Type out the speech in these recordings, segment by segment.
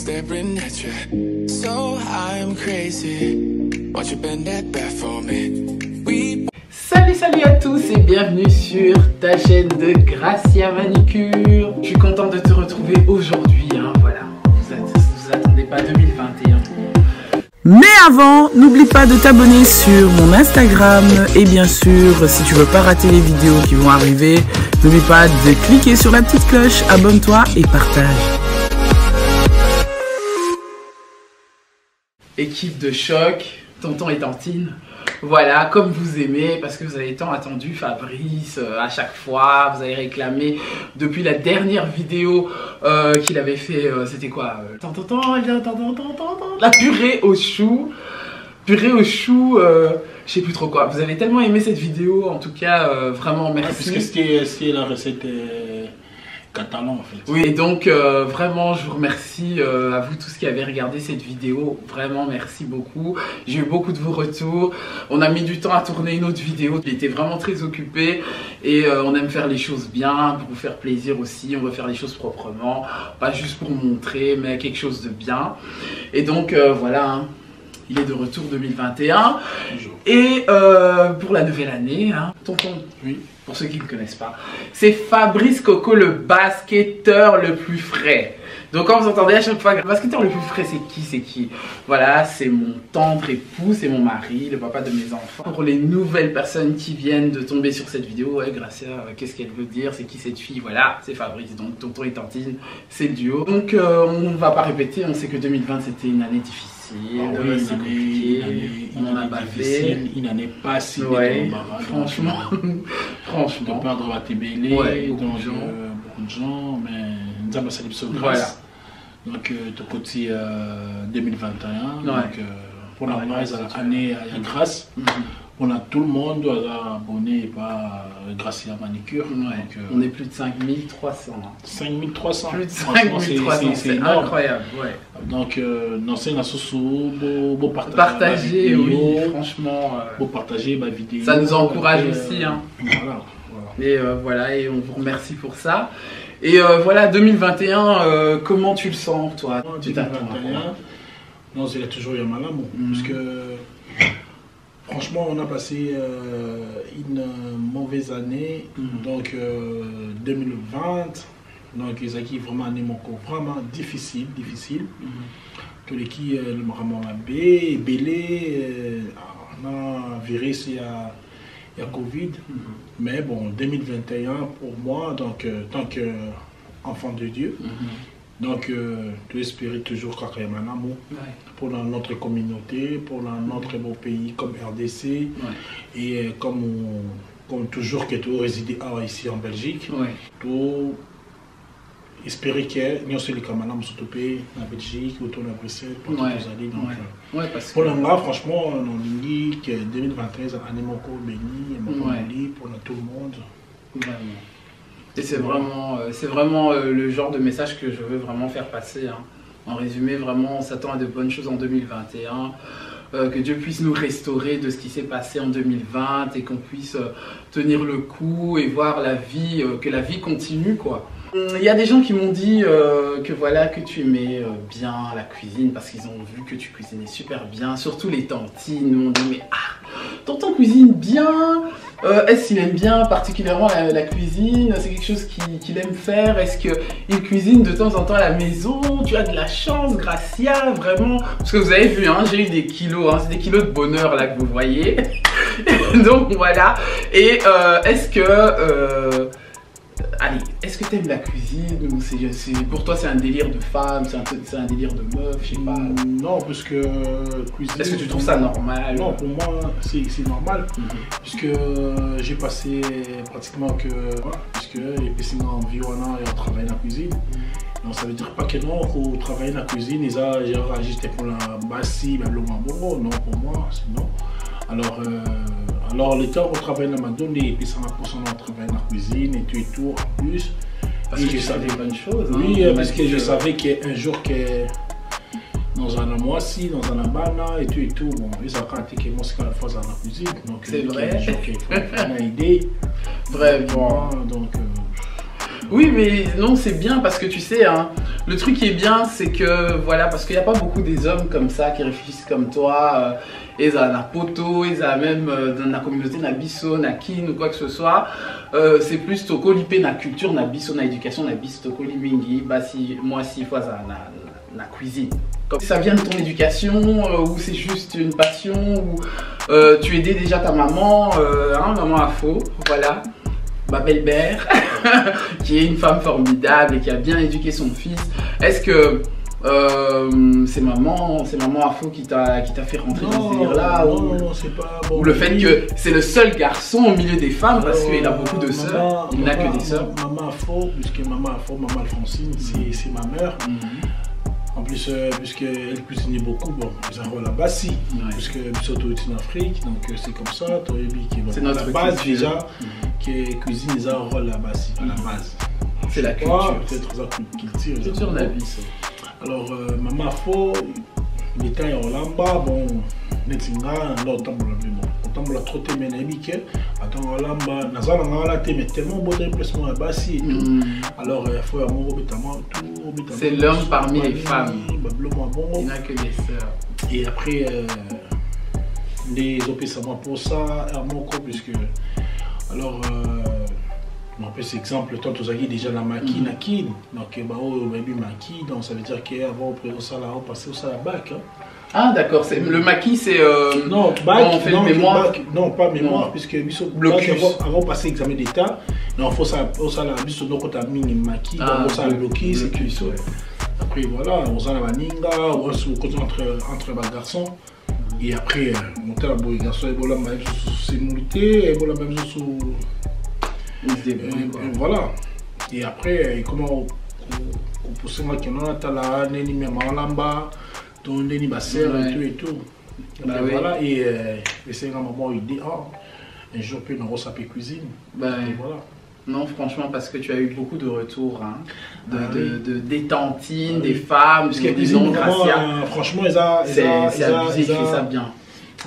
staring at you. So I'm crazy. Won't you bend that back for me? Salut à tous et bienvenue sur ta chaîne de Gracia Manicure. Je suis content de te retrouver aujourd'hui, hein, voilà. Vous attendez pas 2021. Mais avant, n'oublie pas de t'abonner sur mon Instagram et bien sûr, si tu veux pas rater les vidéos qui vont arriver, n'oublie pas de cliquer sur la petite cloche, abonne-toi et partage. Équipe de choc, tonton et tantine. Voilà, comme vous aimez, parce que vous avez tant attendu Fabrice à chaque fois, vous avez réclamé depuis la dernière vidéo qu'il avait fait, c'était quoi la purée aux choux. Purée aux choux, je sais plus trop quoi. Vous avez tellement aimé cette vidéo, en tout cas, vraiment merci. Parce que c'était la recette catalan en fait. Oui, et donc vraiment je vous remercie à vous tous qui avez regardé cette vidéo, vraiment merci beaucoup. J'ai eu beaucoup de vos retours, on a mis du temps à tourner une autre vidéo, il était vraiment très occupé et on aime faire les choses bien, pour vous faire plaisir aussi, on veut faire les choses proprement, pas juste pour montrer mais quelque chose de bien. Et donc voilà, hein, il est de retour 2021. Bonjour. Et pour la nouvelle année, hein, tonton, oui. Pour ceux qui ne le connaissent pas, c'est Fabrice Coco, le basketteur le plus frais. Donc quand vous entendez à chaque fois, le basketteur le plus frais, c'est qui? Voilà, c'est mon tendre époux, c'est mon mari, le papa de mes enfants. Pour les nouvelles personnes qui viennent de tomber sur cette vidéo, ouais, Gracia, qu'est-ce qu'elle veut dire? C'est qui cette fille? Voilà, c'est Fabrice, donc tonton et tantine, c'est le duo. Donc on ne va pas répéter, on sait que 2020 c'était une année difficile. Ah oui, c'est compliqué, on en a bavé. Il n'en est pas si ouais, franchement, franchement. De perdre la TBL, ouais, beaucoup de gens, mais nous avons salué ce grâce. Donc, de côté 2021, ouais. Donc, pour la année à grâce. On a tout le monde doit abonner et pas Gracia Manicure. Ouais. Donc, on est plus de 5300. 5300. Plus de 5300, c'est incroyable. Ouais. Donc, c'est une association, beau partager, oui, franchement. Beau partager ma vidéo. Ça nous encourage aussi. Hein. Voilà. Et voilà, et on vous remercie pour ça. Et voilà, 2021, comment tu le sens, toi? 2021, non, il y a toujours eu un malin, parce que. Franchement, on a passé une mauvaise année, donc 2020, donc ils ont vraiment année vraiment difficile. Tous les qui le Maramabé, Belé, on a virus il y a Covid, mais bon 2021 pour moi, donc tant qu'enfant de Dieu. Donc, tu espérais toujours qu'il y ait un amour pour notre communauté, pour notre beau pays comme RDC. Ouais. Et comme toujours que tu résides ici en Belgique, tu espérais qu'il y ait les camarades en Belgique ou à Bruxelles pour tous les années. Pour l'instant, franchement, on dit que 2023 c'est un année béni, pour tout le monde. Vraiment. Et c'est vraiment le genre de message que je veux vraiment faire passer. Hein. En résumé, vraiment, on s'attend à de bonnes choses en 2021. Que Dieu puisse nous restaurer de ce qui s'est passé en 2020 et qu'on puisse tenir le coup et voir la vie, que la vie continue, quoi. Il y a des gens qui m'ont dit que voilà, que tu aimais bien la cuisine parce qu'ils ont vu que tu cuisinais super bien. Surtout les tantines m'ont dit mais tonton cuisine bien. Est-ce qu'il aime bien particulièrement la cuisine? C'est quelque chose qu'il aime faire? Est-ce qu'il cuisine de temps en temps à la maison? Tu as de la chance, Gracia, vraiment. Parce que vous avez vu, hein, j'ai eu des kilos, hein, c'est des kilos de bonheur là que vous voyez. Donc voilà. Et est-ce que... allez, est-ce que tu aimes la cuisine ou pour toi c'est un délire de femme, c'est un délire de meuf, je sais pas. Non, parce que cuisine... Est-ce que tu trouves ça normal? Non, pour moi c'est normal, puisque j'ai passé pratiquement que... puisque j'ai en vie et on travaille dans la cuisine. Donc ça veut dire pas que non, pour travailler dans la cuisine, j'ai enregistré pour la bassi, le mambo, non pour moi, sinon. Alors le temps qu'on travaille dans ma donne et puis ça m'a poussé à travailler dans la cuisine et tout en plus. Parce que tu savais des bonnes choses. Oui, parce que je savais qu'un jour que dans un mois ci, dans un abana et tout, bon, ils ont pratiquement ce qu'on fait dans la cuisine. Donc c'est vrai. Il faut une idée. Vraiment. Donc Oui, mais non, c'est bien parce que tu sais, hein, le truc qui est bien, c'est que voilà, parce qu'il n'y a pas beaucoup des hommes comme ça qui réfléchissent comme toi. Ils ont un poto, ils ont même dans la communauté, na biso, na kin ou quoi que ce soit. C'est plus toko lipe na culture, na biso, na éducation, na biso, toko limingi, bah si, moi si fois na cuisine. Comme si ça vient de ton éducation, ou c'est juste une passion, ou tu aidais déjà ta maman, hein, maman Afo, voilà. Ma belle-mère, qui est une femme formidable et qui a bien éduqué son fils. Est-ce que c'est maman Afo qui t'a fait rentrer dans ce délire-là? Non, c'est pas bon. Ou le fait que c'est le seul garçon au milieu des femmes parce qu'il a beaucoup de sœurs, il n'a que des sœurs. Maman Afo, puisque maman Alphonsine, c'est ma mère. En plus, puisqu'elle cuisinait beaucoup, bon, ils ont la base, puisque surtout en Afrique, donc c'est comme ça, c'est notre base culture. déjà, que cuisine, ils ont la base, à la base. C'est la culture. Peut-être la culture. Culture de la vie, ça. Alors, maman Afo, il était en Lamba, bon, netinga, non, on tombe la trotte, mais n'habite attends, en Lamba, Nazan, on a la thé, mais tellement beau déplacement à Bassi et tout. Alors, il faut avoir tout. C'est l'homme parmi les femmes. Il n'a que des sœurs. Et après, les opérations pour ça, puisque. Alors, on peut cet exemple, tant aux aguilles déjà la maquille, donc maquille, donc ça veut dire qu'avant on ça là, on passait au ça la bac. Ah d'accord, le maquis c'est non, bac, on fait le mémoire. Non, pas mémoire, puisque blocus. Avant de passer l'examen d'état, non, faut ça la biso donc on a mis maquille, donc ça blocus, c'est que ça. Après voilà, on a la maninga, on se côté entre les garçons. Et après, monter la boue, garçon, et voilà, c'est monté, et voilà, même sous. Voilà. Et après, comment on pousse moi qui n'a pas la neni mais malamba, ton neni basser et tout. Voilà. Et c'est un moment où il dit un jour peut nous ressaper cuisine. Voilà. Non, franchement, parce que tu as eu beaucoup de retours, hein, des tantines, des femmes, des noms gracias. Franchement, c'est abusé, ils font ça bien.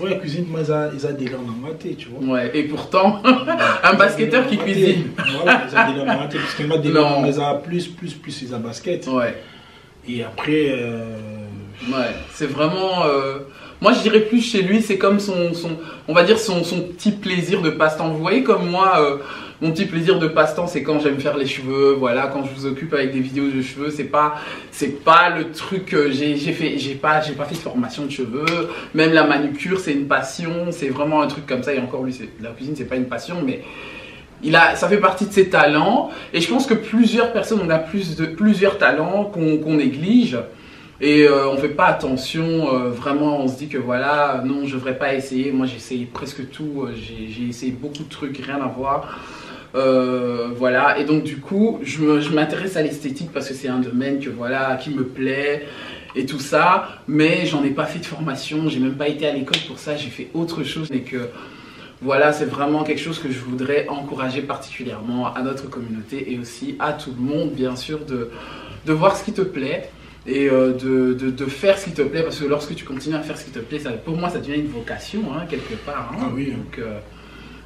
Ouais, la cuisine, ils ont des gants dans la tête, tu vois. Ouais, et pourtant, un basketteur qui cuisine. Voilà, ils ont des gants dans la tête, parce qu'ils ont des gants, ils ont plus, ils ont basket. Ouais. Et après. Ouais, c'est vraiment. Moi, je dirais plus chez lui, c'est comme on va dire son petit plaisir de passe-temps. Vous voyez, comme moi. Mon petit plaisir de passe-temps, c'est quand j'aime faire les cheveux, voilà, quand je vous occupe avec des vidéos de cheveux, c'est pas le truc que j'ai pas fait de formation de cheveux, même la manucure, c'est une passion, c'est vraiment un truc comme ça, et encore lui, la cuisine, c'est pas une passion, mais ça fait partie de ses talents, et je pense que plusieurs personnes, on a plusieurs talents qu'on néglige, et on fait pas attention, vraiment on se dit que voilà, non, je devrais pas essayer, moi j'ai essayé presque tout, j'ai essayé beaucoup de trucs, rien à voir. Voilà, et donc du coup je m'intéresse à l'esthétique parce que c'est un domaine que voilà qui me plaît et tout ça, mais j'en ai pas fait de formation, j'ai même pas été à l'école pour ça, j'ai fait autre chose, et que voilà, c'est vraiment quelque chose que je voudrais encourager particulièrement à notre communauté et aussi à tout le monde, bien sûr, de voir ce qui te plaît et de faire ce qui te plaît, parce que lorsque tu continues à faire ce qui te plaît, pour moi ça devient une vocation, hein, quelque part, hein. Ah oui. Donc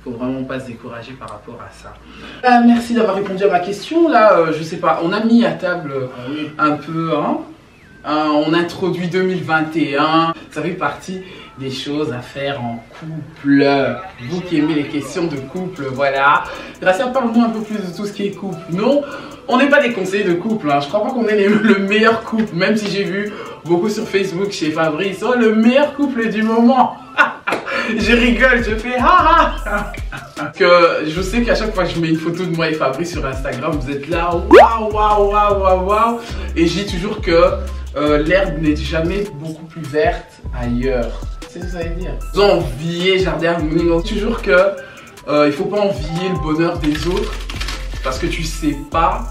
faut vraiment pas se décourager par rapport à ça. Merci d'avoir répondu à ma question. Là, je sais pas, on a mis à table un peu, hein, on introduit 2021. Ça fait partie des choses à faire en couple. Vous qui aimez les questions de couple, voilà. Gracia, parle-nous un peu plus de tout ce qui est couple. Non, on n'est pas des conseillers de couple, hein. Je crois pas qu'on est le meilleur couple, même si j'ai vu beaucoup sur Facebook chez Fabrice, le meilleur couple du moment. Je rigole, je fais que je sais qu'à chaque fois que je mets une photo de moi et Fabrice sur Instagram, vous êtes là, waouh. Et je dis toujours que l'herbe n'est jamais beaucoup plus verte ailleurs. C'est ce que ça veut dire. Vous enviez Jardin Harmonie, toujours que il faut pas envier le bonheur des autres, parce que tu sais pas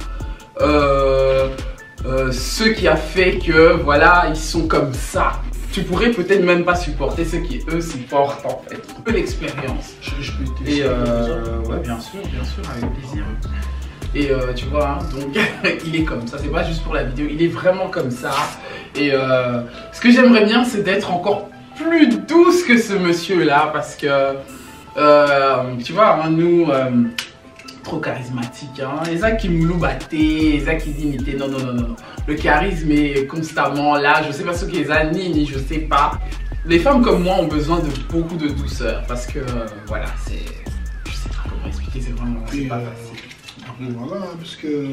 ce qui a fait que voilà, ils sont comme ça. Tu pourrais peut-être même pas supporter ce qui eux supportent en fait. Un peu l'expérience. Je peux te et ouais, bien sûr, avec plaisir. Et tu vois, hein, donc il est comme ça, c'est pas juste pour la vidéo, il est vraiment comme ça. Et ce que j'aimerais bien, c'est d'être encore plus douce que ce monsieur là, parce que tu vois, hein, nous, trop charismatique. Hein. Eza qui mouloubaté, Eza qui dignité. Non, non, non, non. Le charisme est constamment là. Je sais pas ce qu'Eza ni je sais pas. Les femmes comme moi ont besoin de beaucoup de douceur parce que voilà, c'est. Je sais pas comment expliquer, c'est vraiment pas facile. Après voilà, parce que.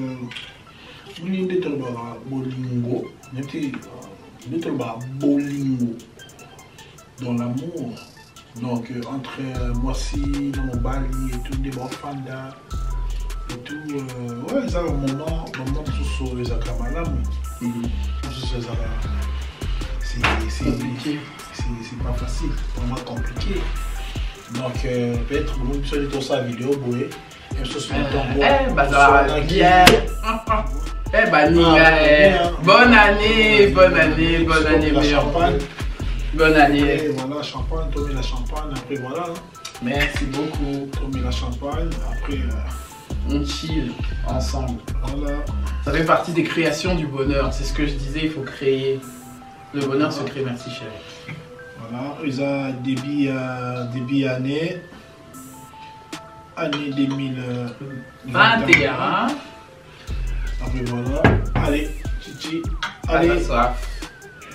On est des bolingo. Bolingo. Dans l'amour. Donc entre moi aussi, dans mon Bali et tout, des bons fandas et tout, ouais, ça, un moment sur les acamalames. C'est pas facile, vraiment compliqué. Donc peut-être vous sur les ça vidéo, boé, et ce soit bah ça va bien. Eh bah Niga, bonne année, meilleur. Bonne année. Et voilà, champagne, tomber la champagne, après voilà. Merci beaucoup. Tomber la champagne, après on chill ensemble. Voilà. Ça fait partie des créations du bonheur. C'est ce que je disais, il faut créer. Le bonheur se crée, merci chérie. Voilà, ils ont début année 2021. Après voilà. Allez, Chichi. Allez.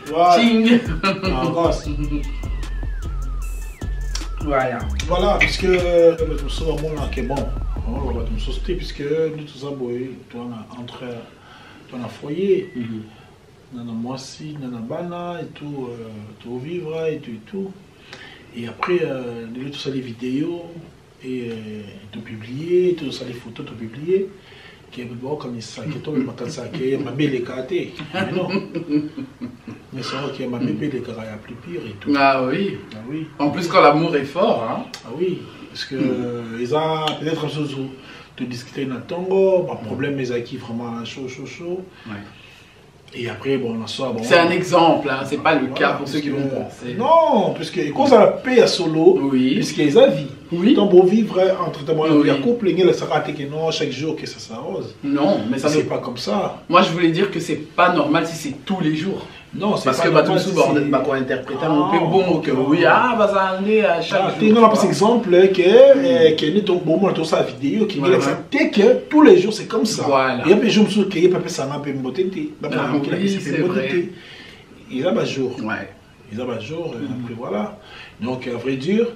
Voilà. Ching. Voilà. Voilà, puisque tout ça, là, qui est bon. On va tout sauter, puisque nous, tout ça, entre un foyer, dans la moissi, dans la bana, et tout, tout vivre, et tout. Et après, tout ça, les vidéos, et tout publier, tout ça, les photos, tout publier. Qui est bon comme ça, qui tombe ça, qui est ma belle écartée. Mais non. Mais c'est vrai qu'il y a ma belle écartée plus pire et tout. Ah oui. Ah oui. En plus, quand l'amour est fort, hein. Ah oui. Parce que ils ont peut-être un chose de discuter dans le tango, pas problème, mais ils ont vraiment chaud. Ouais. Et après, bon, on a ça. Bon, c'est un exemple, hein. C'est pas le cas pour ceux qui vont penser. Non, puisque quand ça paye à solo, oui. Puisqu'ils ont vie. Oui. Tant beau vivre entre temps, il y a oui. couple, il y a ça raté que non, chaque jour que ça s'arrose. Non, mais ça c'est pas comme ça. Moi, je voulais dire que c'est pas normal si c'est tous les jours. Non, c'est parce pas que normal. Parce que Batou va interpréter un peu bon que oui, ah, bah ça en est à chaque jour. Non, par exemple, que est ton bon moment sa vidéo qui est accepté que tous les jours c'est comme ça. Voilà. Et puis je me suis dit qu'il y a pas ça n'a pas une beauté. Oui, c'est vrai. Il a pas jour. Ouais. Il a pas jour. Après voilà. Donc à vrai dire,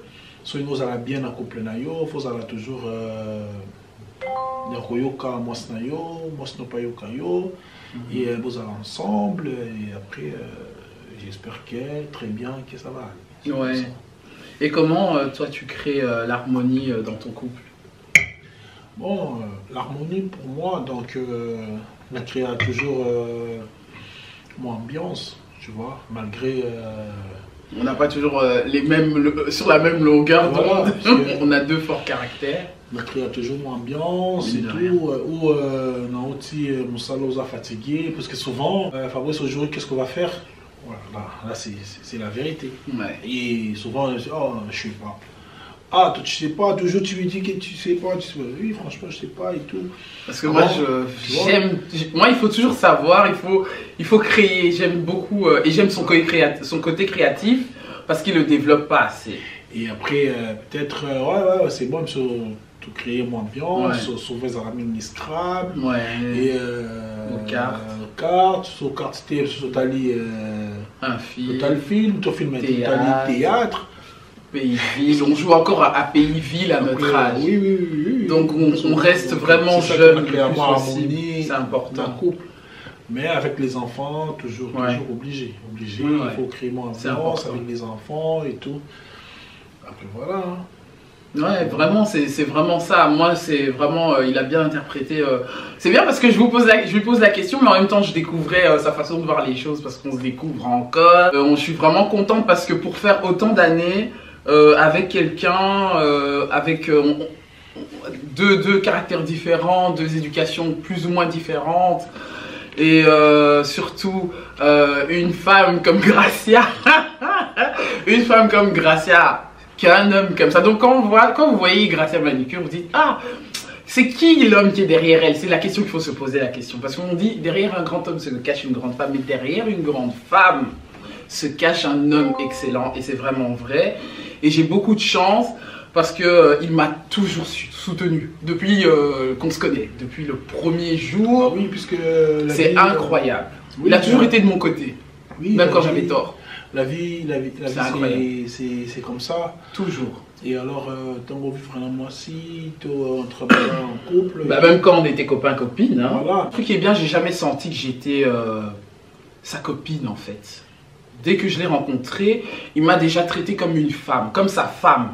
si nous allons bien accomplir nayo, faut aller toujours yoka mosnayo, mosnopa yoka yo. Et vous allez ensemble, et après, j'espère que très bien que ça va aller. Ouais. Et comment, toi, tu crées l'harmonie dans ton couple? Bon, l'harmonie pour moi, donc, on crée toujours mon ambiance, tu vois, malgré... On n'a pas toujours les mêmes, sur la même longueur d'onde. On a deux forts caractères. On crée toujours mon ambiance et tout, ou on a aussi mon salon fatigué, parce que souvent, Fabrice aujourd'hui, qu'est-ce qu'on va faire? Voilà, là c'est la vérité. Ouais. Et souvent, oh, je sais pas. Ah, toi tu sais pas, toujours tu lui dis que tu sais pas, oui, franchement, je sais pas et tout. Parce que moi, j'aime, moi, il faut toujours savoir, il faut créer, j'aime beaucoup, et j'aime son côté créatif, parce qu'il le développe pas assez. Et après, peut-être, ouais, c'est bon, tout créer mon ambiance, sauver les amis Scrabble, et cartes, sur carte, sur un film, total film, tout film, théâtre. Pays-Ville, on joue encore à Pays-Ville à notre âge. Oui. Donc on reste vraiment jeune, c'est important. Un couple. Mais avec les enfants, toujours obligé. Il faut créer mon ambiance avec les enfants et tout. Après voilà. Ouais, vraiment, c'est vraiment ça. Moi, c'est vraiment, il a bien interprété. C'est bien parce que je lui pose la question, mais en même temps, je découvrais sa façon de voir les choses parce qu'on se découvre encore. Je suis vraiment contente parce que pour faire autant d'années avec quelqu'un, avec deux caractères différents, deux éducations plus ou moins différentes, et surtout une femme comme Gracia, qu'un homme comme ça. Donc quand vous voyez Gracia Manicure, vous dites ah, c'est qui l'homme qui est derrière elle? C'est la question qu'il faut se poser la question. Parce qu'on dit derrière un grand homme se cache une grande femme, mais derrière une grande femme se cache un homme excellent. Et c'est vraiment vrai. Et j'ai beaucoup de chance parce que il m'a toujours soutenu depuis qu'on se connaît, depuis le premier jour. Oui, puisque c'est incroyable. Il a toujours été de mon côté, même quand j'avais tort. La vie, c'est comme ça. Toujours. Et alors, tant qu'on vit vraiment moi aussi, on travaille en couple. Bah, même quand on était copains-copines. Hein. Voilà. Le truc qui est bien, j'ai jamais senti que j'étais sa copine en fait. Dès que je l'ai rencontré, il m'a déjà traité comme une femme, comme sa femme.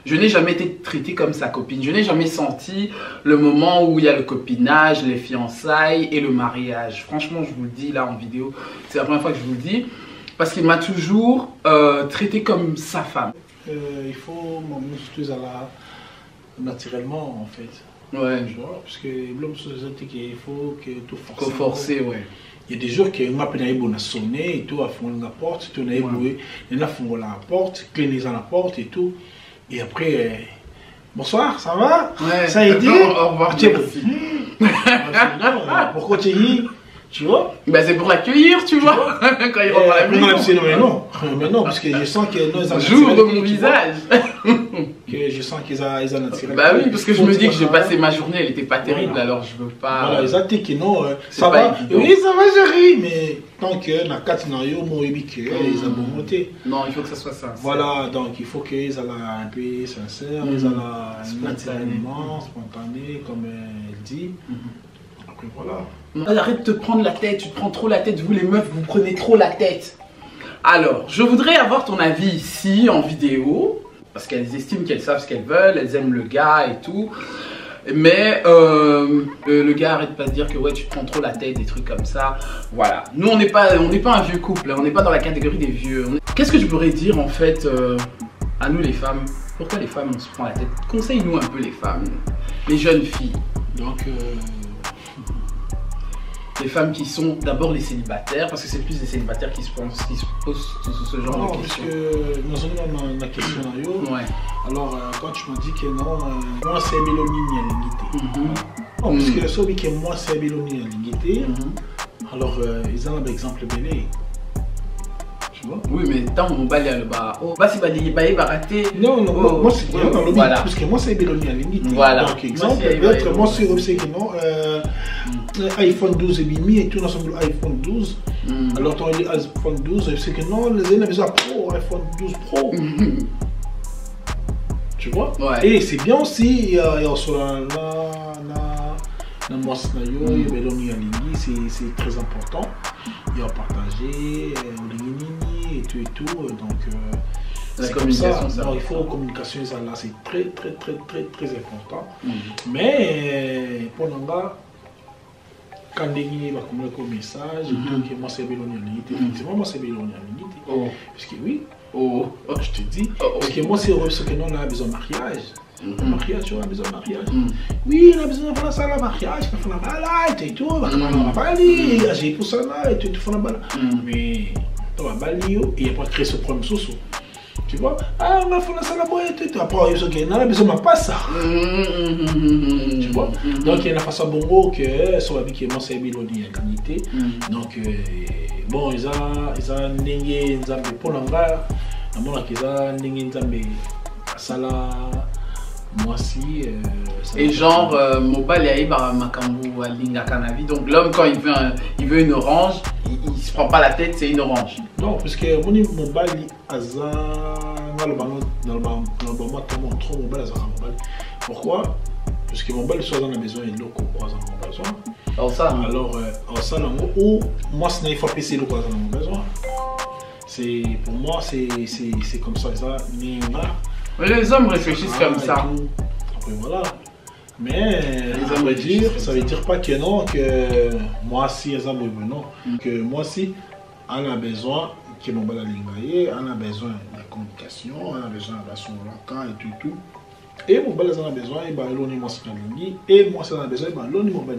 Je n'ai jamais été traité comme sa copine. Je n'ai jamais senti le moment où il y a le copinage, les fiançailles et le mariage. Franchement, je vous le dis là en vidéo, c'est la première fois que je vous le dis. Parce qu'il m'a toujours traité comme sa femme. Il faut m'amuser à la naturellement en fait. Ouais. Tu vois, parce que l'homme société qu'il faut que tout forcer. Faut forcer, ouais. Il y a des jours qui ont appelé à sonner et tout, à fond la porte, tout n'a pas il y en a font la porte, cligner dans la porte et tout. Et après, bonsoir, ça va? Ouais. Ça a été? Au revoir. Pourquoi tu dis? Tu vois? Ben c'est pour l'accueillir, tu vois, quand il rentre dans la maison. Mais non, parce que je sens que nous, j'ouvre mon visage. Que je sens qu'ils ont naturel. Bah oui, parce que je me dis que j'ai passé ma journée, elle était pas terrible, voilà. Alors je veux pas. Voilà, exact, que non, ça va. Évident. Oui, ça va, je ris, mais tant que na 4 nayo, moi, ils ont bon monté. Non, il faut que ça soit sincère. Voilà, donc il faut qu'ils soient un peu sincères, ils soient naturellement, spontanés, comme elle dit. Après, voilà. Arrête de te prendre la tête, tu te prends trop la tête, vous les meufs, vous prenez trop la tête. Alors, je voudrais avoir ton avis ici en vidéo, parce qu'elles estiment qu'elles savent ce qu'elles veulent, elles aiment le gars et tout. Mais le gars arrête pas de dire que ouais tu te prends trop la tête, des trucs comme ça. Voilà. Nous on n'est pas un vieux couple, on n'est pas dans la catégorie des vieux. Qu'est-ce que je pourrais dire en fait à nous les femmes? Pourquoi les femmes on se prend la tête? Conseille-nous un peu les femmes, les jeunes filles. Donc les femmes qui sont d'abord les célibataires, parce que c'est plus les célibataires qui se posent ce genre de questions. Parce que nous avons la question là. Ouais. Alors quand tu m'as dit que non, moi c'est Mélanie à l'ingité. Parce que celui que moi c'est Mélanie à l'ingité, alors ils ont un exemple belé. Tu vois? Oui, mais tant mon balai à le bas. Oh, bah c'est balai, il va rater. Non, moi c'est bien dans le voilà. Parce que moi c'est Mélanie à l'ingité. Voilà. Donc exemple, peut-être moi c'est que non. iPhone 12 et demi et tout l'ensemble iPhone 12. Alors tu as dit iPhone 12, c'est que non, les élèves ils ont Pro, iPhone 12 Pro. Tu vois? Ouais. Et c'est bien aussi, il y a sur la c'est très important. Il y a partagé, et tout. Donc, la communication, ça. Alors, il faut communication, là, c'est très important. Mais pour nous, quand on va communiquer un message, donc moi c'est Mélanie à l'unité. Effectivement, moi c'est Mélanie à l'unité. Parce que oui, je te dis, parce que moi c'est ce que nous on a besoin de mariage. Mariage, tu vois, besoin de mariage. Oui, on a besoin de faire ça, le mariage, on fait la balade et tout, on va balader, j'ai pour ça là, et tout, on fait la balade. Mais on va balader et il n'y a pas créé ce problème sous. Tu vois? Ah, on a fait ça là-bas et tout. Après, on a besoin de pas ça. Tu vois? Donc, il y a une façon bon que sur la vie qui est c'est Mélanie à l'unité. Donc, bon, ils ont n'engagé pour l'envers. Ils ont n'engagé sala moi si et genre mobile et aïba makambu alinga kanavi. Donc l'homme quand il veut une orange, il se prend pas la tête, c'est une orange. Non, parce que mon mobile aza dans le ballon trop mobile aza mobile. Pourquoi? Parce que mobile soit dans la maison et l'autre quoi dans besoin. Alors ça ou moi ce n'est pas PC le quoi dans mon besoin. C'est pour moi c'est comme ça mais les hommes réfléchissent comme ça. Après voilà. Mais ça veut dire pas que non, que moi si non. Que moi si on a besoin que mon bal on a besoin de communication, on a besoin de son local et tout. Et mon bal a besoin et l'on est et moi ça a besoin l'on est mon bal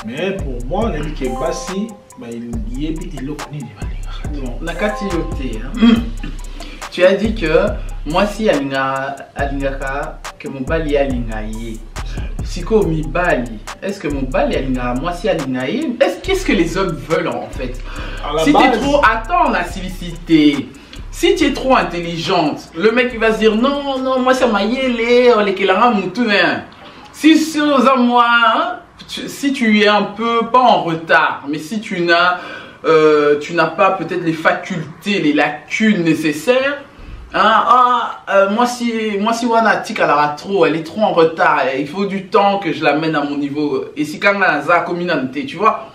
mais pour moi on a dit que basi il le connaît Nakati yote. Tu as dit que moi si alingaka que mon bali alingaye. Siko mi bali. Est-ce que mon bali alinga moi si alingaye? Qu'est-ce que les hommes veulent en fait? Si t'es trop attends la civilicité. Si tu es trop intelligente, le mec il va se dire non, non, moi ça m'a yélé, les kelanga moutou. Si c'est moi, hein, si tu es un peu, pas en retard, mais si tu n'as pas peut-être les facultés, les lacunes nécessaires, hein, moi si Wana Tika trop, elle est trop en retard, il faut du temps que je l'amène à mon niveau. Et si quand tu vois,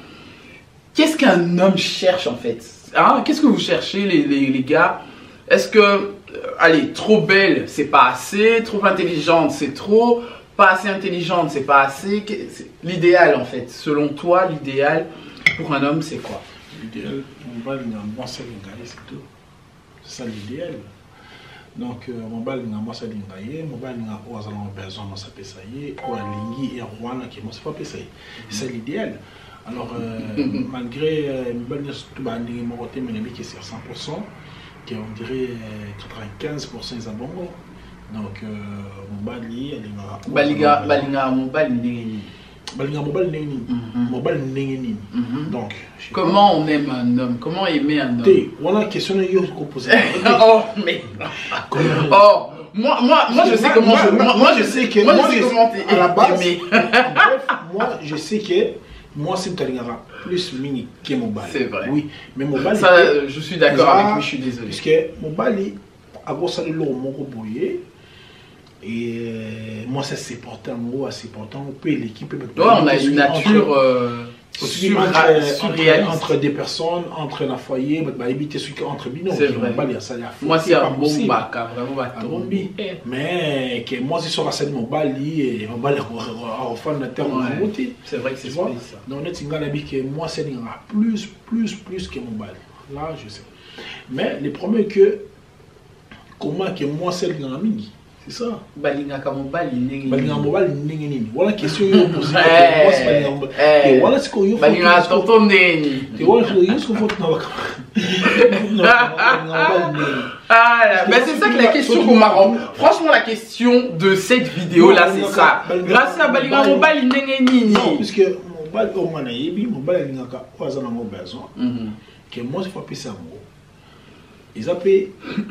qu'est-ce qu'un homme cherche en fait, hein? Qu'est-ce que vous cherchez les gars? Est-ce que, allez, trop belle, c'est pas assez, trop intelligente, c'est trop, pas assez intelligente, c'est pas assez. L'idéal en fait, selon toi, l'idéal pour un homme, c'est quoi? L'idéal, c'est tout. C'est ça l'idéal. Donc, mon bal n'a pas lingaye, mon bal n'a pas besoin de s'appeler, ou à lingi et roi qui m'ont pas passé. C'est l'idéal. Alors, malgré mon bal tout bas lingi mon côté, mais qui est sur 100%, qui on dirait 95% ils abondent. Donc, mon bal li, mon bal lingi. Donc, comment on aime un homme? Comment aimer un homme? Voilà la question que je pose. Oh, mais. Oh, moi, je sais comment je sais que. Moi, je sais comment à la base. Bref, moi, je sais que. Moi, c'est plus mini que mon bal. C'est vrai. Oui, mais mon bal. Ça, je suis d'accord avec lui, je suis désolé. Parce que mon bal, à gros salaire, mon roboyer. Et moi, ça c'est important, moi, c'est important. On peut l'équipe. On a une nature entre des personnes, entre un foyer, entre binômes. C'est vrai. Moi, c'est un bon bac, vraiment. Mais que moi, c'est sur la scène, mon bali et mon bali en fan de terre. C'est vrai que c'est ça. Donc, on a dit que moi, c'est plus que mon bali. Là, je sais. Mais le problème est que, comment que moi, c'est le mini. C'est ça. Balinga kamobali nengi. Balinga mobali nengi nini. Voilà question yo posée. Moi c'est balinga. Et voilà ce qu'on yo. Balinga tonton neni. Et voilà ce qu'on yo faut na Ah, mais c'est ça que la question qu'on m'a rendu. Franchement la question de cette vidéo là c'est ça. Grâce à balinga mobali nengi nini. Non, parce que mobali on a yebi mobali ngaka oza na mo besoin. Que moi je faut appeler ça mo. Ils appellent,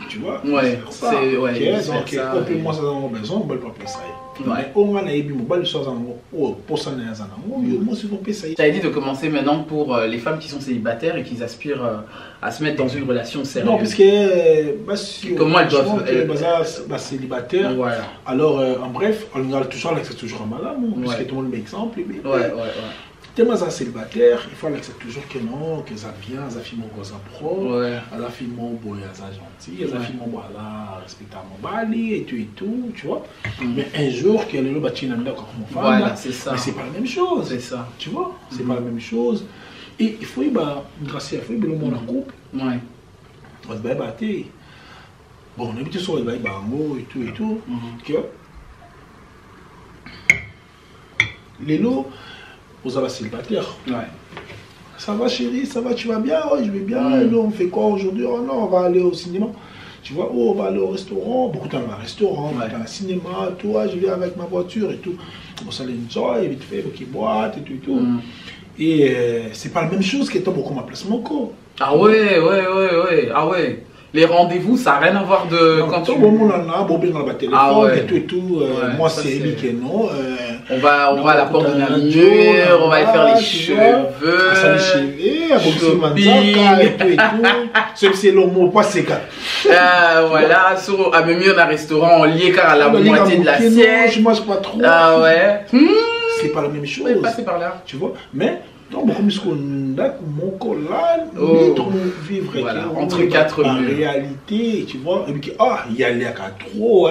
tu vois. Ouais, c'est ouais. Donc, moi, ça a besoin, on va pas faire ça. Mais on a eu mon bal sur pour ça, moi, c'est pour ça. Tu as dit de commencer maintenant pour les femmes qui sont célibataires et qui aspirent à se mettre dans une relation sérieuse. Non, parce que comment elles doivent être célibataires. Voilà. Alors, en bref, on a toujours un malade, puisque tout le monde m'exemple. Ouais. Tellement célibataire, il faut accepter toujours que non, que ça vient, ça fait mon gosse pro, ça fait mon boy, ça gentil, ça fait mon boy là, respectable mon bali et tout, tu vois. Mais un jour, qu'il y a le bâtiment d'accord mon femme, voilà, c'est ça. Mais c'est pas la même chose. C'est ça. Tu vois, c'est pas la même chose. Et il faut y avoir, grâce à il faut y avoir le monde en couple. Ouais. On va se battre. Bon, on habite sur le bail bango et tout. Tu vois. Les lots. Vous avez célibataire. Ouais. Ça va chérie, ça va, tu vas bien? Oui, je vais bien. Et là, on fait quoi aujourd'hui? Oh non, on va aller au cinéma. Tu vois, oh, on va aller au restaurant. Beaucoup de temps, on va au restaurant, on va au cinéma, toi, je vais avec ma voiture et tout. On s'allait enjoy, vite fait, qui boîte et tout. Et c'est pas la même chose que toi, beaucoup ma place mon corps. Ah ouais. Ah ouais. Les rendez-vous, ça n'a rien à voir de non, quand tu... Bon, on a téléphone et tout. Moi, c'est lui qui est non. On va à la porte de Namur, on va aller faire les cheveux. Ça les cheveux, et tout. C'est le mot, pas c'est gars. Voilà, à Namur, on a un restaurant, on lié car à la moitié de l'assiette. Je mange pas trop. Ah ouais. C'est pas la même chose. On est passé par là. Tu vois, mais... Donc, comme ce qu'on a, mon collage, nous vivre entre quatre murs. En réalité, tu vois, et puis, il y a l'air qu'à trop,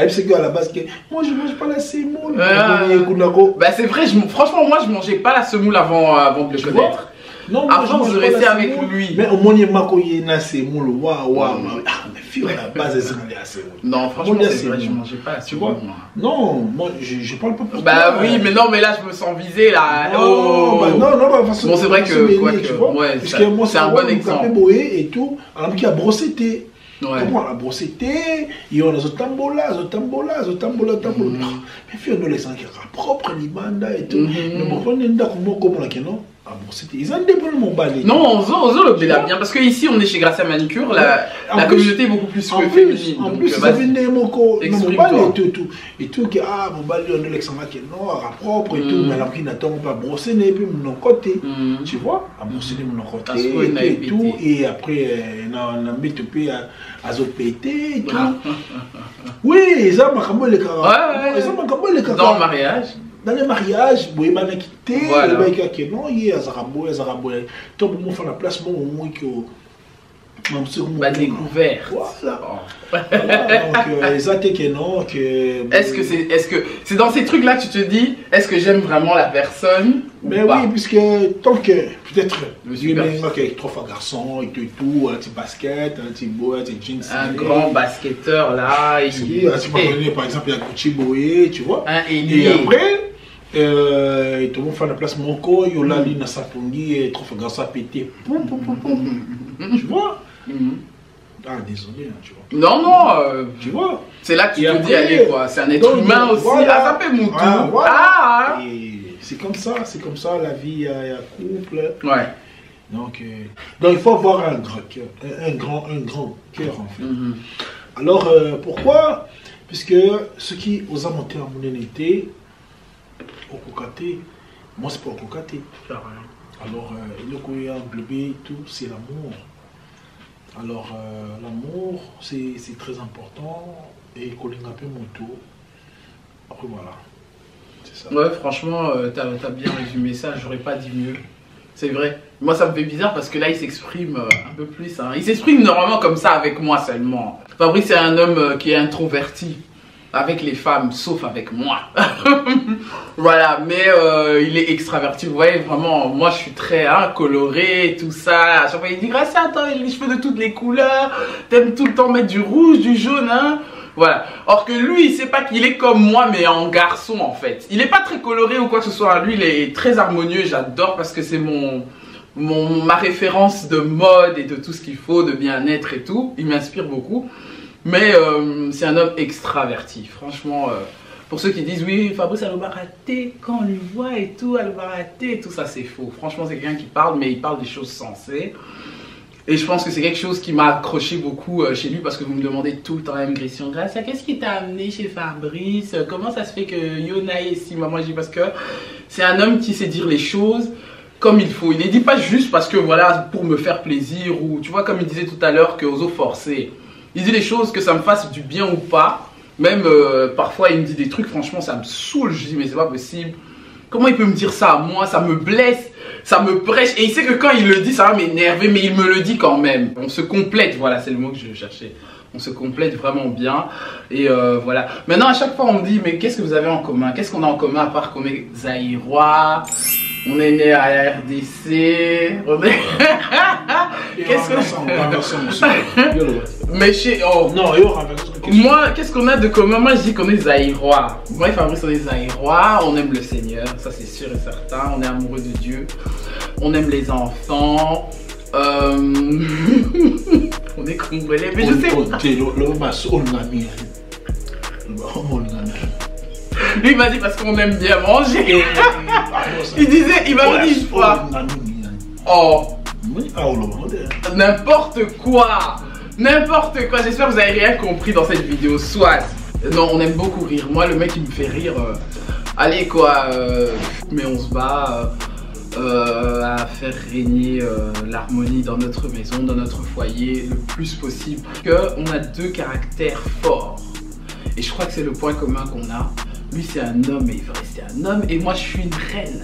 Et c'est qu'à la base, moi je mange pas la semoule. Bah c'est vrai, franchement, moi je mangeais pas la semoule avant de le connaître. Non, à force de rester avec lui. Mais au moins, il y a une semoule, waouh. Mais fille, à la base, elle s'en allait à semoule. Non, franchement, c'est vrai, je mangeais pas la semoule. Tu vois? Non, moi, je parle pas pour toi. Bah oui, mais non, mais là, je me sens visé, là. Non, bon, c'est vrai que, ouais, c'est un bon exemple. Et tout, alors qu'il a brossé thé. Comment on a brossé thé, et on a ce tambola. Mais fille, on a les sangs qui sont propres, les bandas et tout. Mais pourquoi on est d'accord, comment on a non? Ah bon, c'était. Ils ont déballé mon balai. Non, Ozo le béla bien. Parce que ici, on est chez Gracia Manicure. La communauté est beaucoup plus féminine. En plus, ils avaient mon balai et tout. Que, ah, mon balai, on est l'exemple qui est noir, propre et tout. Mais alors qu'ils n'attendent pas brosser, et puis mon côté. Tu vois? À brosser mon côté et tout. Et après, on a mis tout peu à zopéter et tout. Oui, ça m'a camé les caras. Dans le mariage. Dans le mariage, il m'a quitté, il m'a dit non, il y a Zarabo. Tout le monde fait la place, moi, bah, découvert. Voilà. Donc, ils ont que non, que. Est-ce que c'est dans ces trucs-là que tu te dis, est-ce que j'aime vraiment la personne? Mais oui, puisque tant que peut-être il y a trois fois garçon et tout, un petit basket, un petit beau, un petit jeans. Un grand basketteur là. Par exemple, il y a Gucci Boé, tu vois. Et après. Tout le monde fait la place Monko, il y a là, il y a Sapongi, et trop fait garçon à péter. Tu vois? Ah, désolé, tu vois. Non, tu vois. C'est là que tu te dis, allez, quoi. C'est un être humain aussi. Voilà. Ah, ça fait mon tour. Voilà. Ah. C'est comme ça, la vie, il y a couple. Ouais. Donc, il faut avoir un grand cœur, un grand cœur, en fait. Alors, pourquoi? Puisque ceux qui osent monter en monnaie, au cocaté, moi c'est pas au cocaté. Alors, le courrier englobé, tout, c'est l'amour. Alors, l'amour, c'est très important. Et colline un peu mon tour. Après, voilà. C'est ça. Ouais, franchement, t'as bien résumé ça, j'aurais pas dit mieux. C'est vrai. Moi, ça me fait bizarre parce que là, il s'exprime un peu plus. Hein. Il s'exprime normalement comme ça avec moi seulement. Fabrice, c'est un homme qui est introverti. Avec les femmes, sauf avec moi. Voilà, mais il est extraverti. Vous voyez, vraiment, moi je suis très coloré, tout ça. À chaque fois, il dit, Gracia, attends, il a les cheveux de toutes les couleurs. T'aimes tout le temps mettre du rouge, du jaune, hein. Voilà. Or que lui, il sait pas qu'il est comme moi, mais en garçon, en fait. Il est pas très coloré ou quoi que ce soit. Lui, il est très harmonieux. J'adore parce que c'est ma référence de mode et de tout ce qu'il faut, de bien-être et tout. Il m'inspire beaucoup. Mais c'est un homme extraverti, franchement. Pour ceux qui disent oui, Fabrice elle va rater quand on lui voit et tout, elle va rater et tout ça, c'est faux. Franchement, c'est quelqu'un qui parle, mais il parle des choses sensées. Et je pense que c'est quelque chose qui m'a accroché beaucoup chez lui parce que vous me demandez tout le temps la même question. Gracia, qu'est-ce qui t'a amené chez Fabrice? Comment ça se fait que Yona est ici? Moi, je dis parce que c'est un homme qui sait dire les choses comme il faut. Il ne les dit pas juste parce que voilà, pour me faire plaisir ou tu vois, comme il disait tout à l'heure que Ozo forcé. Il dit les choses que ça me fasse du bien ou pas. Même parfois il me dit des trucs, franchement ça me saoule. Je dis mais c'est pas possible. Comment il peut me dire ça à moi? Ça me blesse, ça me prêche. Et il sait que quand il le dit ça va m'énerver, mais il me le dit quand même. On se complète, voilà c'est le mot que je cherchais. On se complète vraiment bien. Et voilà. Maintenant à chaque fois on me dit mais qu'est-ce que vous avez en commun? Qu'est-ce qu'on a en commun à part qu'on est zaïrois? On est né à la RDC. On est... Qu'est-ce que... Mais chez... Oh. Non, moi, qu'est-ce qu'on a de commun? Moi, je dis qu'on est zaïrois. Moi et Fabrice, on est zaïrois. On aime le Seigneur, ça c'est sûr et certain. On est amoureux de Dieu. On aime les enfants. On est congolais, mais je sais pas. Lui, il m'a dit parce qu'on aime bien manger. Il m'avait dit une fois. Oh. N'importe quoi. N'importe quoi. J'espère que vous avez rien compris dans cette vidéo. Soit. Non, on aime beaucoup rire. Moi, le mec, il me fait rire. Allez, quoi. Mais on se bat à faire régner l'harmonie dans notre maison, dans notre foyer, le plus possible. On a deux caractères forts. Et je crois que c'est le point commun qu'on a. Lui c'est un homme et il veut rester un homme et moi je suis une reine.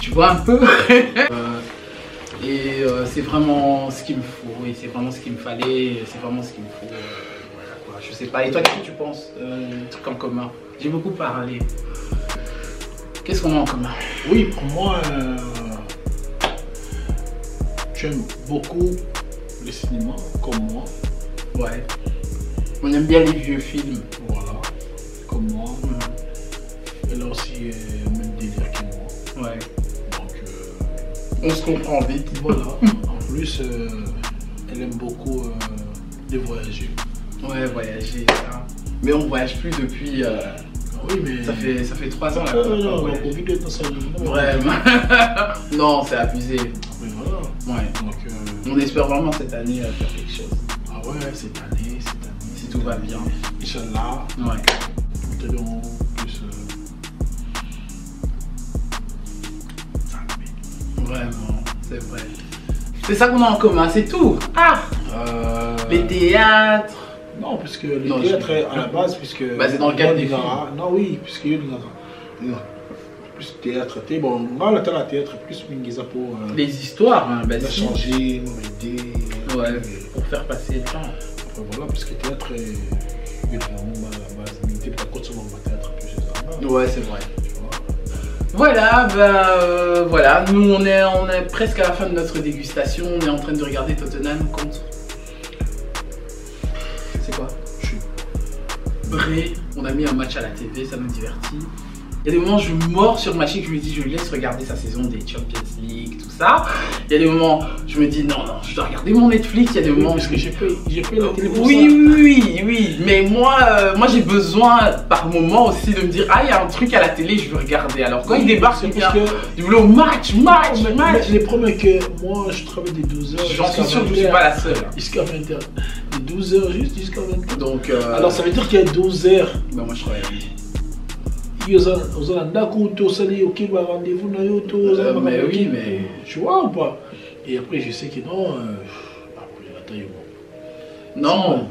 Tu vois un peu. C'est vraiment ce qu'il me faut et c'est vraiment ce qu'il me fallait, c'est vraiment ce qu'il me faut. Voilà, quoi. Je sais pas. Et toi qu'est-ce que tu penses? Truc en commun. J'ai beaucoup parlé. Qu'est-ce qu'on a en commun? Oui, pour moi, j'aime beaucoup le cinéma comme moi. Ouais. On aime bien les vieux films. Voilà. Comme moi. Elle a aussi même délire que moi. Ouais. Donc, on se comprend vite. Voilà. En plus, elle aime beaucoup de voyager. Ouais, voyager, ça. Mais on voyage plus depuis Oui, mais. Ça fait 3 ans là. Non, Ouais. la Covid est dans sa vie. Vraiment. Non, c'est abusé. Mais voilà. Ouais. Donc, On espère vraiment cette année faire quelque chose. ah ouais, cette année. Si tout va bien. Inch'Allah. Ouais. Nous devons plus. Vraiment, c'est vrai. C'est ça qu'on a en commun, c'est tout. Ah, les théâtres. Non, puisque le Non, théâtre je- est à la base, puisque. Bah, c'est dans le cadre des Non, oui, puisque il y a plus théâtre. Bon, on a le théâtre plus mingiza pour. Les histoires, hein, bah On a si. changé, nous aider. Ouais, pour faire passer le temps. Après, voilà, parce que le théâtre est vraiment à la base. Mais peut-être qu'on continue à théâtre plus généralement. Ouais, c'est vrai. Tu vois. Voilà, bah voilà, nous on est presque à la fin de notre dégustation, on est en train de regarder Tottenham contre. C'est quoi? Bré, on a mis un match à la TV, ça nous divertit. Il y a des moments, je mords sur ma chic, je me dis, je laisse regarder sa saison des Champions League, tout ça. Il y a des moments, je me dis, non, je dois regarder mon Netflix. Il y a des Oui, moments. parce que j'ai fait la télé pour Oui. Mais moi j'ai besoin par moment aussi de me dire, ah, il y a un truc à la télé, je veux regarder. Alors quand il débarque, c'est il parce vient que. du boulot, match. Mais les problèmes que moi je travaille des 12 heures. J'en suis sûr que je ne suis pas la seule. Jusqu'à 20h. Des 12 heures juste jusqu'à 20h. Donc, Alors ça veut dire qu'il y a 12 heures. bah, moi je travaille à midi. Aux ndako to sali ok bah rendez-vous na yo to Mais oui, mais. tu vois ou pas. Et après je sais que non après attends yo. Non,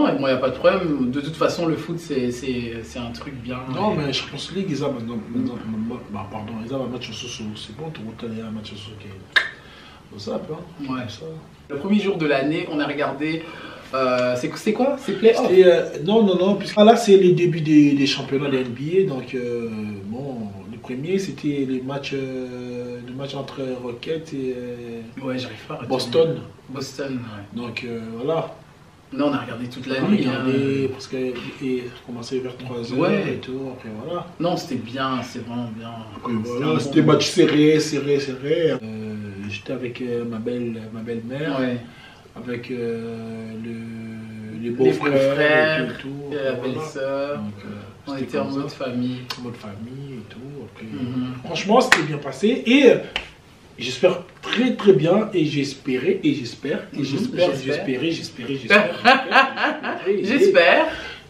et moi il n'y a pas de problème. De toute façon, le foot c'est un truc bien. Non mais je pense que les gars maintenant bah pardon ils ont un match au sous c'est bon tout le temps un match au sous qui ça peut Ouais. Ça. Le premier jour de l'année, on a regardé. C'est quoi? C'est Playoff? Non, puisque là c'est les débuts des championnats de NBA, donc bon, le premier c'était le match entre Rockets et Ouais, j'arrive pas à retenir. Boston. Boston, ouais. Donc voilà. Non, on a regardé toute la On a nuit. regardé parce que et commençait vers 3h Ouais. et tout, après voilà. Non, c'était bien, c'est vraiment bien. Après, voilà, c'était match serré. J'étais avec ma belle-mère. Ouais. Avec les beaux-frères beaux-frères et tout. Et la voilà. belle-sœur. Donc, On c'était était en comme mode ça. famille. En mode famille et tout. Après, Mhm. franchement, c'était bien passé et j'espère très bien et j'espère.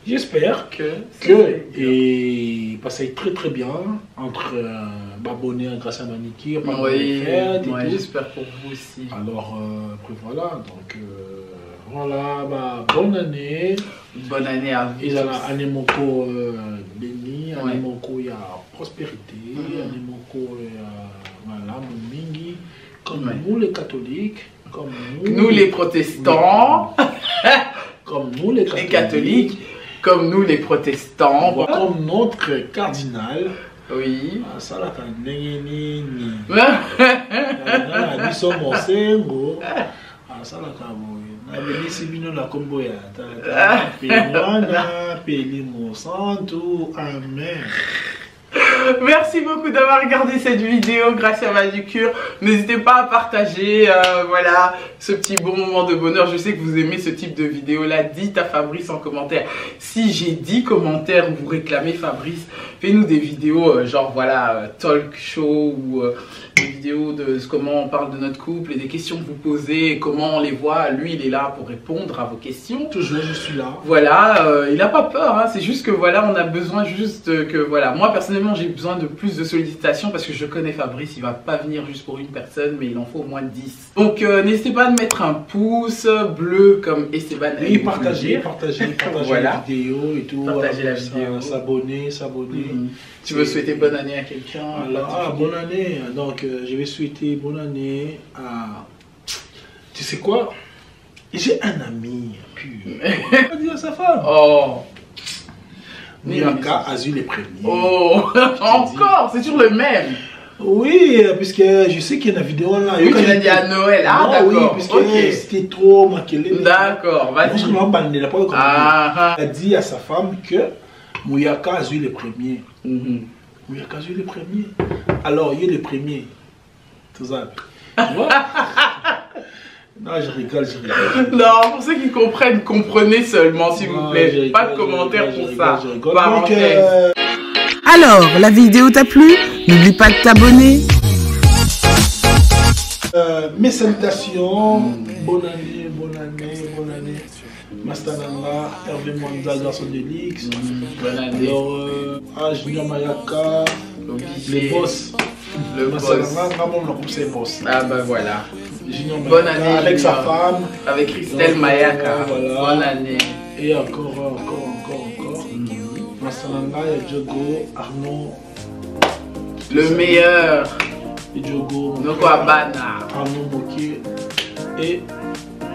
J'espère que et passé très bien entre Babonné grâce à Maniki, Oui, j'espère pour vous aussi. alors après voilà donc voilà bah, bonne année. Bonne année à vous. Et là, année moko béni, année Ouais. moko il y a prospérité, année moko il y a voilà mingi comme Ouais. nous les catholiques, comme Nous les protestants, comme nous les les catholiques, comme nous les protestants. voilà. Comme notre cardinal. Oui. Asalaka ndenge nini na biso mosengo asalaka boye nabelisi bino na kombo ya tata pe mwana pe limo santu amen. Merci beaucoup d'avoir regardé cette vidéo grâce à Manucure. N'hésitez pas à partager voilà, ce petit bon moment de bonheur. Je sais que vous aimez ce type de vidéo là. Dites à Fabrice en commentaire. Si j'ai 10 commentaires où vous réclamez Fabrice, faites-nous des vidéos genre voilà, talk show ou des vidéos de comment on parle de notre couple et des questions que vous posez, comment on les voit. Lui, il est là pour répondre à vos questions. Toujours je suis là. Voilà, il n'a pas peur, hein. C'est juste que voilà, on a besoin juste que voilà, moi personnellement j'ai besoin de plus de sollicitations parce que je connais Fabrice, il va pas venir juste pour une personne, mais il en faut au moins 10. Donc n'hésitez pas à mettre un pouce bleu comme Esteban. Et partagez Voilà. la vidéo et tout. Partagez la vidéo. S'abonner. Tu veux souhaiter bonne année à quelqu'un? Alors, bonne année. Donc je vais souhaiter bonne année à. Tu sais quoi? J'ai un ami pur. On va dire à sa femme. Oh. Miyaka Azul les premiers. Oh, encore, c'est toujours le même. Oui, puisque je sais qu'il y a une vidéo là. Oui, tu l'as dit à Noël. Ah, oui, d'accord. puisque Ok. c'était trop maquillé. D'accord, vas-y. Il n'a pas compris. Ah, Il a dit à sa femme que Miyaka Azul les premiers. mhm. Miyaka Azul les premiers. Alors, il est le premier. Tout ça. Tu vois? Non, je rigole. Non, pour ceux qui comprennent, comprenez seulement, s'il vous plaît. Pas de commentaires pour ça. Je rigole. Parenthèse. Donc, Alors, la vidéo t'a plu? N'oublie pas de t'abonner. Mes salutations, bonne année, bonne année, bonne année. Mastananga, Hervé Mwanza, garçon de l'X. Bonne année. Alors, Junior Mayaka, les boss. Le boss. Mastananga, vraiment, on a poussé boss. Ah bah voilà. Junior Bonne Mayaka, année. avec sa Junior. femme. Avec Christelle Mayaka. Voilà. Bonne année. Et encore. Mastananga, et Diogo, Arnaud. Le meilleur. Et Diogo. Noko Abana. Arnaud Moké. Et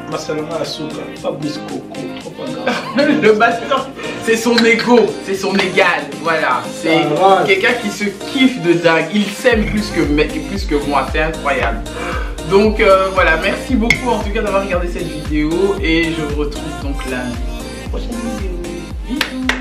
Mastananga Asuka. Fabrice Coco. Trop pas grave. Le batteur, c'est son ego, c'est son égal, voilà. C'est quelqu'un qui se kiffe de dingue, il s'aime plus que moi, c'est incroyable. Donc voilà, merci beaucoup en tout cas d'avoir regardé cette vidéo et je vous retrouve donc lundi. Prochaine vidéo. Bisous.